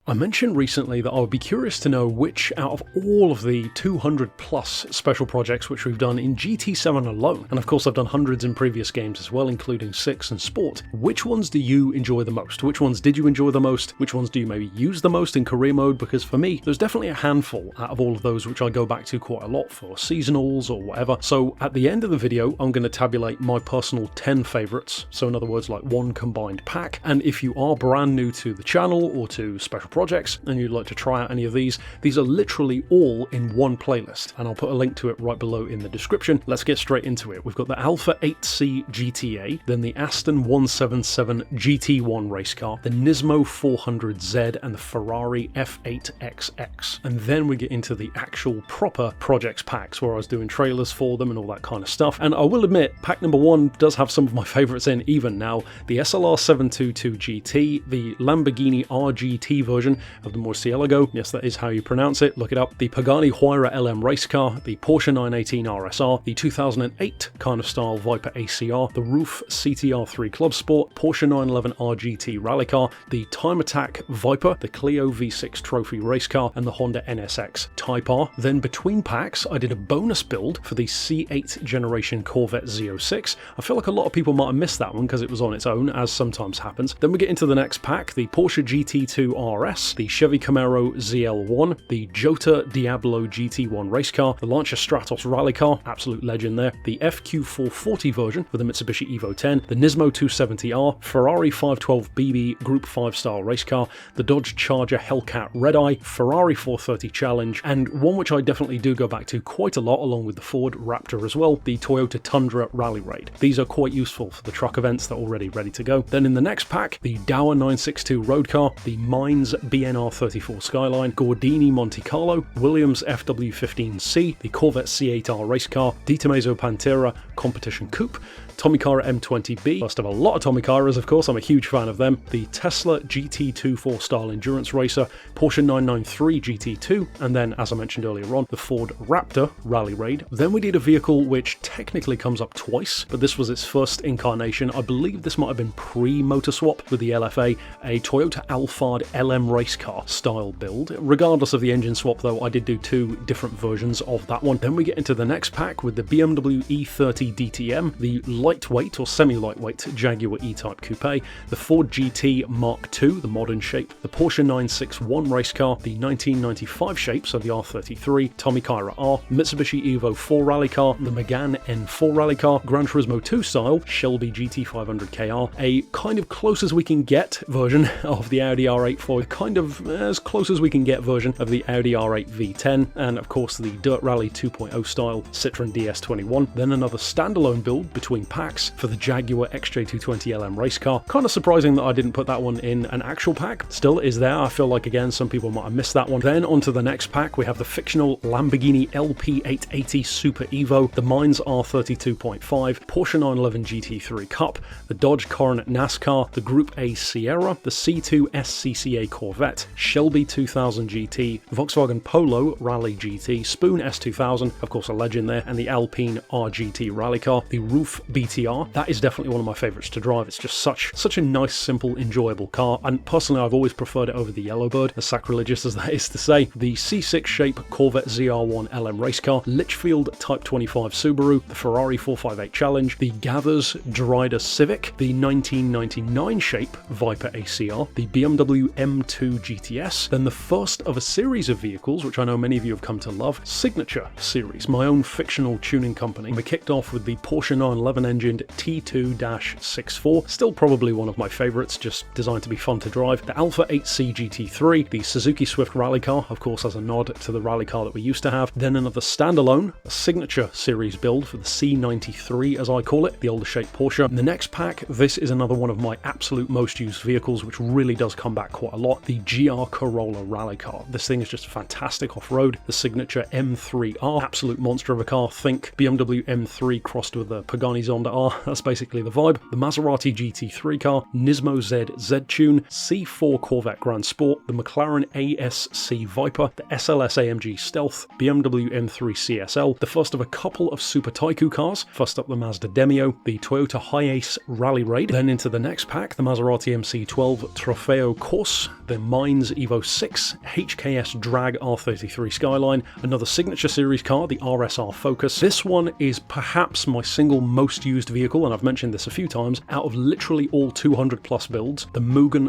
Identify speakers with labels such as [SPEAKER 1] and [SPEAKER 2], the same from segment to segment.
[SPEAKER 1] I mentioned recently that I would be curious to know which out of all of the 200 plus special projects which we've done in GT7 alone, and of course I've done hundreds in previous games as well, including 6 and Sport, which ones do you enjoy the most? Which ones did you enjoy the most? Which ones do you maybe use the most in career mode? Because for me, there's definitely a handful out of all of those which I go back to quite a lot for seasonals or whatever. So at the end of the video, I'm going to tabulate my personal 10 favourites. So in other words, like one combined pack. And if you are brand new to the channel or to special projects and you'd like to try out any of these are literally all in one playlist, and I'll put a link to it right below in the description. Let's get straight into it. We've got the Alpha 8C GTA, then the Aston 177 GT1 race car, the Nismo 400Z, and the Ferrari F8XX. And then we get into the actual proper projects packs where I was doing trailers for them and all that kind of stuff. And I will admit, pack number 1 does have some of my favourites in even now. The SLR 722 GT, the Lamborghini RGT version of the Murcielago, yes that is how you pronounce it, look it up, the Pagani Huayra LM race car, the Porsche 918 RSR, the 2008 kind of style Viper ACR, the Roof CTR3 Club Sport, Porsche 911 RGT rally car, the Time Attack Viper, the Clio V6 trophy race car, and the Honda NSX Type R. Then between packs I did a bonus build for the C8 generation Corvette Z06. I feel like a lot of people might have missed that one because it was on its own, as sometimes happens. Then we get into the next pack, the Porsche GT2 RS, the Chevy Camaro ZL1, the Jota Diablo GT1 race car, the Lancia Stratos rally car, absolute legend there, the FQ440 version for the Mitsubishi Evo 10, the Nismo 270R, Ferrari 512BB Group 5 style race car, the Dodge Charger Hellcat Red Eye, Ferrari 430 Challenge, and one which I definitely do go back to quite a lot along with the Ford Raptor as well, the Toyota Tundra Rally Raid. These are quite useful for the truck events that are already ready to go. Then in the next pack, the Dower 962 road car, the Mines BNR 34 Skyline, Gordini Monte Carlo, Williams FW15C, the Corvette C8R race car, Di Tomaso Pantera Competition Coupe, Tomicara M20B, first of a lot of Tomicaras of course, I'm a huge fan of them, the Tesla GT24 style endurance racer, Porsche 993 GT2, and then as I mentioned earlier on, the Ford Raptor Rally Raid. Then we did a vehicle which technically comes up twice, but this was its first incarnation. I believe this might have been pre-motor swap with the LFA, a Toyota Alphard LM race car style build. Regardless of the engine swap though, I did do 2 different versions of that one. Then we get into the next pack with the BMW E30 DTM, the lightweight or semi-lightweight Jaguar E-Type Coupe, the Ford GT Mark II, the modern shape, the Porsche 961 race car, the 1995 shape, so the R33, Tomicara R, Mitsubishi Evo 4 rally car, the Megane N4 rally car, Gran Turismo 2 style, Shelby GT500 KR, a kind of close as we can get version of the Audi R8 for kind of as close as we can get version of the Audi R8 V10, and of course the Dirt Rally 2.0 style Citroen DS21. Then another standalone build between packs for the Jaguar XJ220 LM race car. Kind of surprising that I didn't put that one in an actual pack. Still is there. I feel like again some people might have missed that one. Then onto the next pack we have the fictional Lamborghini LP880 Super Evo, the Mines R32.5, Porsche 911 GT3 Cup, the Dodge Coronet NASCAR, the Group A Sierra, the C2 SCCA Corvette, Shelby 2000 GT, Volkswagen Polo Rally GT, Spoon S2000, of course a legend there, and the Alpine RGT rally car, the Roof BTR. That is definitely one of my favourites to drive. It's just such a nice, simple, enjoyable car, and personally I've always preferred it over the Yellowbird, as sacrilegious as that is to say. The C6 shape Corvette ZR1 LM race car, Litchfield Type 25 Subaru, the Ferrari 458 Challenge, the Gathers Derrida Civic, the 1999 shape Viper ACR, the BMW M2 GTS, then the first of a series of vehicles which I know many of you have come to love, Signature Series, my own fictional tuning company. We kicked off with the Porsche 911 engined T2-64, still probably one of my favourites, just designed to be fun to drive, the Alpha 8C GT3, the Suzuki Swift rally car, of course as a nod to the rally car that we used to have, then another standalone, a Signature Series build for the C93 as I call it, the older shape Porsche. In the next pack, this is another one of my absolute most used vehicles which really does come back quite a lot, the GR Corolla rally car. This thing is just fantastic off-road, the Signature M3R, absolute monster of a car. Think BMW M3 crossed with a Pagani Zonda R, that's basically the vibe. The Maserati GT3 car, Nismo Z Z-Tune, C4 Corvette Grand Sport, the McLaren ASC Viper, the SLS AMG Stealth, BMW M3 CSL, the first of a couple of Super Taiku cars, first up the Mazda Demio, the Toyota Hiace Rally Raid, then into the next pack, the Maserati MC12 Trofeo Corse, the Mainz Evo 6, HKS Drag R33 Skyline, another Signature Series car, the RSR Focus. This one is perhaps my single most used vehicle, and I've mentioned this a few times, out of literally all 200 plus builds, the Mugen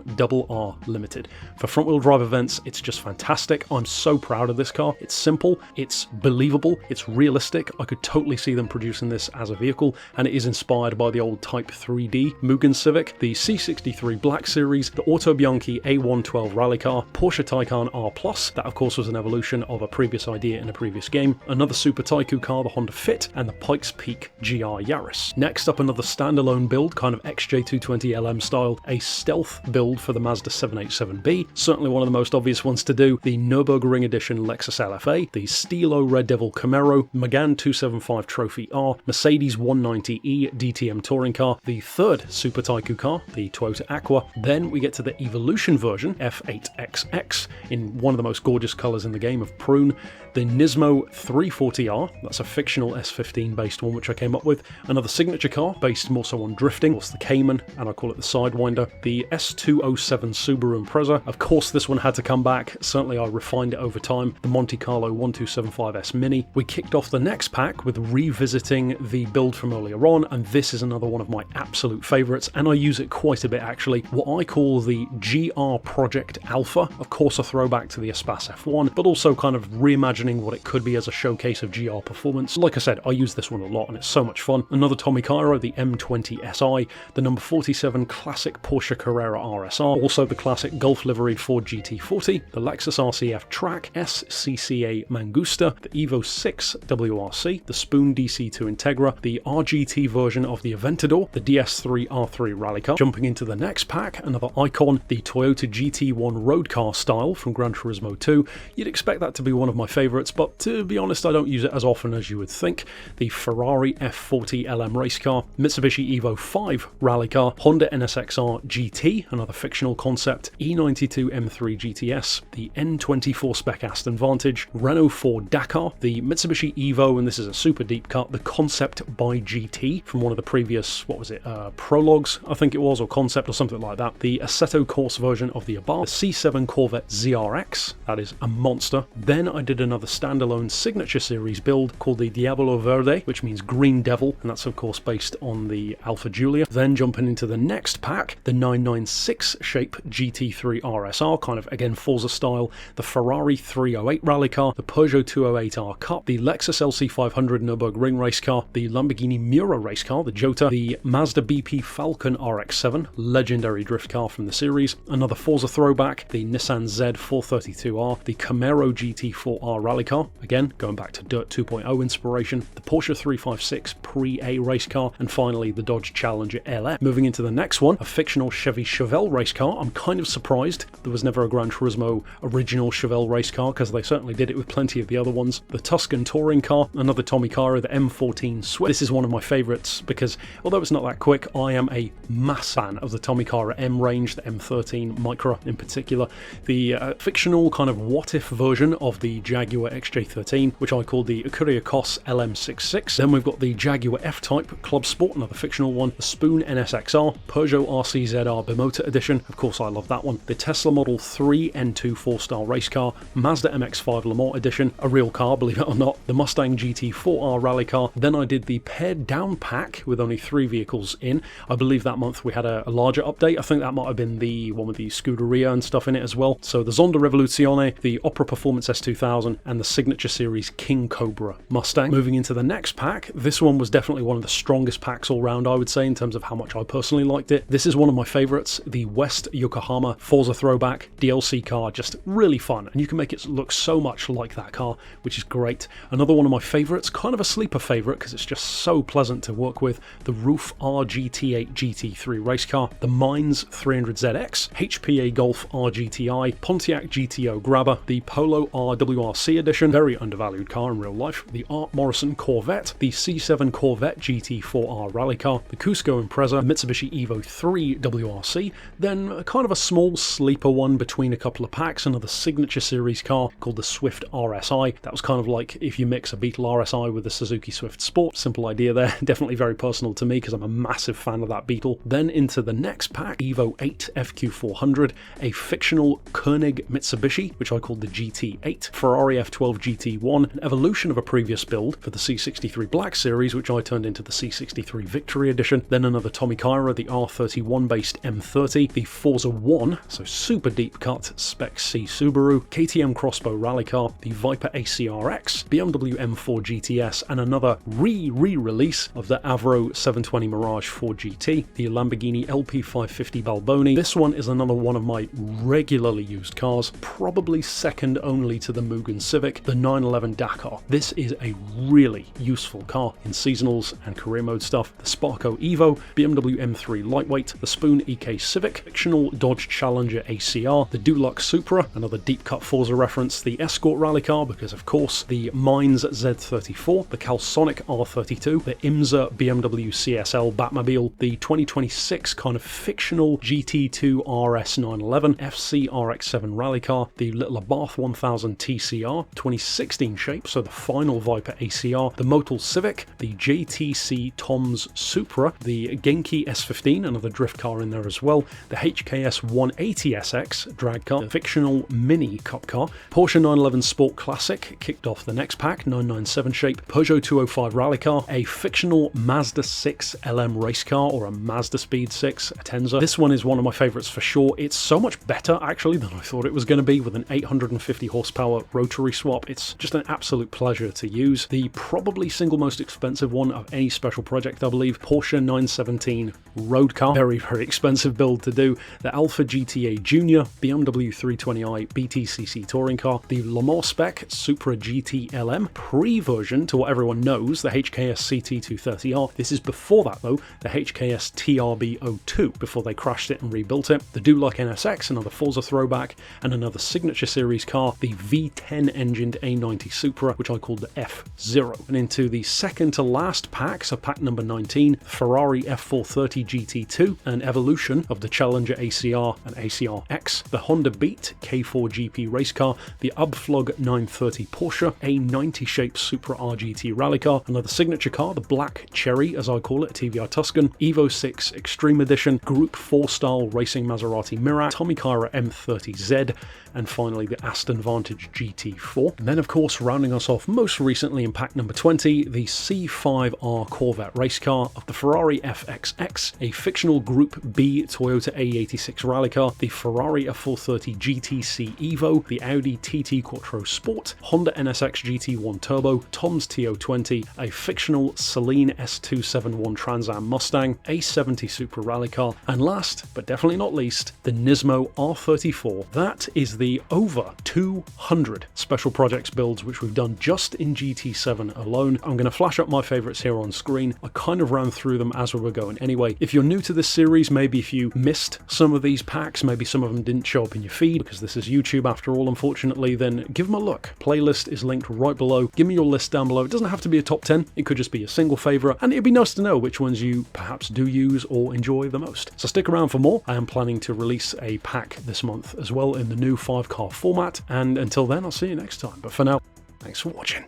[SPEAKER 1] R Limited. For front wheel drive events, it's just fantastic. I'm so proud of this car. It's simple, it's believable, it's realistic. I could totally see them producing this as a vehicle, and it is inspired by the old Type 3D Mugen Civic, the C63 Black Series, the Auto Bianchi A112 rally car, Porsche Taycan R+, that of course was an evolution of a previous idea in a previous game, another Super Taiku car, the Honda Fit, and the Pikes Peak GR Yaris. Next up, another standalone build, kind of XJ220LM style, a stealth build for the Mazda 787B, certainly one of the most obvious ones to do, the Nürburgring Edition Lexus LFA, the Stilo Red Devil Camaro, Megane 275 Trophy R, Mercedes 190E DTM touring car, the third Super Taiku car, the Toyota Aqua. Then we get to the Evolution version, F8XX, in one of the most gorgeous colours in the game of prune, the Nismo 340R, that's a fictional S15 based one which I came up with, another signature car based more so on drifting, of course the Cayman, and I call it the Sidewinder, the S207 Subaru Impreza, of course this one had to come back, certainly I refined it over time, the Monte Carlo 1275S Mini. We kicked off the next pack with revisiting the build from earlier on, and this is another one of my absolute favourites, and I use it quite a bit actually, what I call the GR Project Alpha, of course a throwback to the Espace F1, but also kind of reimagining what it could be as a showcase of GR performance. Like I said, I use this one a lot and it's so much fun. Another Tommy Cairo, the M20 SI, the number 47 classic Porsche Carrera RSR, also the classic Gulf liveried Ford GT40, the Lexus RCF Track SCCA Mangusta, the Evo 6 WRC, the Spoon DC2 Integra, the RGT version of the Aventador, the DS3 R3 rally car. Jumping into the next pack, another icon, the Toyota GT1 road car style from Gran Turismo 2. You'd expect that to be one of my favourites, but to be honest I don't use it as often as you would think. The Ferrari F40 LM race car, Mitsubishi Evo 5 rally car, Honda NSXR GT, another fictional concept, E92 M3 GTS, the N24 spec Aston Vantage, Renault 4 Dakar, the Mitsubishi Evo, and this is a super deep cut, the Concept by GT from one of the previous, what was it, prologues I think it was, or concept or something like that, the Assetto Corse version of the Abarth, the C7 Corvette ZRX, that is a monster. Then I did another standalone Signature Series build called the Diavolo Verde, which means Green Devil, and that's of course based on the Alfa Giulia. Then jumping into the next pack, the 996 shape GT3 RSR, kind of again Forza style, the Ferrari 308 rally car, the Peugeot 208R Cup, the Lexus LC500 Nürburgring race car, the Lamborghini Miura race car, the Jota, the Mazda BP Falcon RX-7, legendary drift car from the series, another Forza throwback, the Nissan Z432R, the Camaro GT4R rally car, again going back to Dirt 2.0 inspiration, the Porsche 356 Pre-A race car, and finally the Dodge Challenger LF. Moving into the next one, a fictional Chevy Chevelle race car. I'm kind of surprised there was never a Gran Turismo original Chevelle race car, because they certainly did it with plenty of the other ones. The Tuscan touring car, another Tommy Cairo, the M14 Swift. This is one of my favourites because although it's not that quick, I am a mass fan of the Tommy Cairo M range, the M13 Micra in particular, the fictional kind of what-if version of the Jaguar XJ13, which I call the Acuria Cos LM66. Then we've got the Jaguar F-Type Club Sport, another fictional one, the Spoon NSXR, Peugeot RCZR Bimota Edition, of course I love that one, the Tesla Model 3 N2 4-star race car, Mazda MX-5 Le Mans Edition, a real car believe it or not, the Mustang GT4R rally car. Then I did the pared down pack with only 3 vehicles in. I believe that month we had a larger update. I think that might have been the one with the Scuderia and stuff in it as well. So the Zonda Revoluzione, the Opera Performance S2000, and the Signature Series King Cobra Mustang. Moving into the next pack, this one was definitely one of the strongest packs all round I would say in terms of how much I personally liked it. This is one of my favourites, the West Yokohama Forza throwback DLC car, just really fun, and you can make it look so much like that car, which is great. Another one of my favourites, kind of a sleeper favourite because it's just so pleasant to work with, the Roof RGT8 GT3 race car, the Mainz 300ZX, HPA Golf RGTI, Pontiac GTO Grabber, the Polo RWRC edition, very undervalued car in real life, the Art Morrison Corvette, the C7 Corvette GT GT4R rally car, the Cusco Impreza, Mitsubishi Evo 3 WRC, then kind of a small sleeper one between a couple of packs, another Signature Series car called the Swift RSI. That was kind of like if you mix a Beetle RSI with a Suzuki Swift Sport. Simple idea there. Definitely very personal to me because I'm a massive fan of that Beetle. Then into the next pack, Evo 8 FQ400, a fictional Koenig Mitsubishi, which I called the GT8, Ferrari F12 GT1, an evolution of a previous build for the C63 Black Series, which I turned into the C63 Victory Edition, then another Tommy Kaira, the R31 based M30, the Forza 1, so super deep cut Spec C Subaru, KTM Crossbow Rally Car, the Viper ACRX, BMW M4 GTS, and another re-release of the Avro 720 Mirage 4 GT, the Lamborghini LP550 Balboni. This one is another one of my regularly used cars, probably second only to the Mugen Civic, the 911 Dakar. This is a really useful car in seasonals and career mode stuff. The Sparco Evo, BMW M3 Lightweight, the Spoon EK Civic, fictional Dodge Challenger ACR, the Dulux Supra, another deep cut Forza reference, the Escort rally car because of course, the Mines Z34, the Calsonic R32, the IMSA BMW CSL Batmobile, the 2026 kind of fictional GT2 RS 911, FC RX7 rally car, the Little Abarth 1000 TCR, 2016 shape, so the final Viper ACR, the Motul Civic, the JTC Toms Supra, the Genki S15, another drift car in there as well, the HKS 180SX drag car, the fictional Mini Cup car, Porsche 911 Sport Classic kicked off the next pack, 997 shape, Peugeot 205 rally car, a fictional Mazda 6 LM race car or a Mazda Speed 6 Atenza. This one is one of my favourites for sure. It's so much better actually than I thought it was going to be with an 850 horsepower rotary swap. It's just an absolute pleasure to use. The probably single most expensive one of any special project, I believe, Porsche 917 road car. Very, very expensive build to do. The Alpha GTA Junior, BMW 320i BTCC touring car, the Le Mans spec Supra GT LM, pre-version to what everyone knows, the HKS CT230R. This is before that though, the HKS TRB02, before they crashed it and rebuilt it. The Dulux NSX, another Forza throwback, and another Signature Series car, the V10 engined A90 Supra, which I called the F0. And into the second to last pack, so pack number 19, Ferrari F430 GT2, an evolution of the Challenger ACR and ACRX, the Honda Beat K4 GP race car, the Ubflug 930 Porsche, a 90 shaped Supra RGT rally car, another signature car, the Black Cherry as I call it, TVR Tuscan, Evo 6 Extreme Edition, Group 4 style racing Maserati Mirat, Tommy Kaira M30Z, and finally the Aston Vantage GT4. And then of course rounding us off most recently in pack number 20, the C5R Corvette race car of the Ferrari FXX, a fictional Group B Toyota A86 rally car, the Ferrari F430 GTC Evo, the Audi TT Quattro Sport, Honda NSX GT1 Turbo, Tom's TO20, a fictional Celine S271 Trans Am Mustang, A70 Supra rally car, and last but definitely not least, the Nismo R34. That is the over 200 special projects builds which we've done just in GT7 alone. I'm going to flash up my favourites here on screen. I kind of ran through them as we were going anyway. If you're new to this series, maybe if you missed some of these packs, maybe some of them didn't show up in your feed because this is YouTube after all, unfortunately, then give them a look. Playlist is linked right below. Give me your list down below. It doesn't have to be a top 10. It could just be a single favourite, and it'd be nice to know which ones you perhaps do use or enjoy the most. So stick around for more. I am planning to release a pack this month as well in the new 5-car format, and until then I'll see you next time. But for now, thanks for watching.